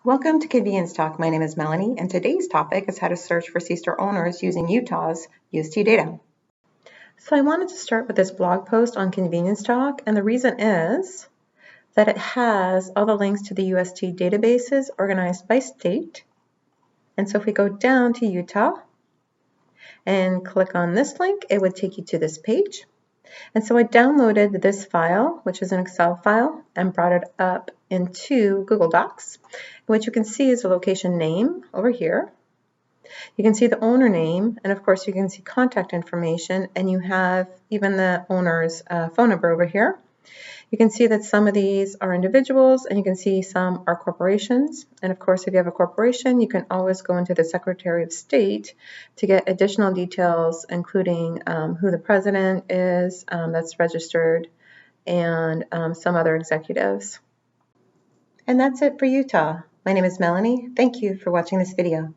Welcome to Convenience Talk. My name is Melanie, and today's topic is how to search for C-store owners using Utah's UST data. So I wanted to start with this blog post on Convenience Talk, and the reason is that it has all the links to the UST databases organized by state. And so if we go down to Utah and click on this link, it would take you to this page. And so I downloaded this file, which is an Excel file, and brought it up into Google Docs. What you can see is the location name over here. You can see the owner name, and of course you can see contact information, and you have even the owner's phone number over here. You can see that some of these are individuals, and you can see some are corporations. And of course, if you have a corporation, you can always go into the Secretary of State to get additional details, including who the president is that's registered, and some other executives. And that's it for Utah. My name is Melanie. Thank you for watching this video.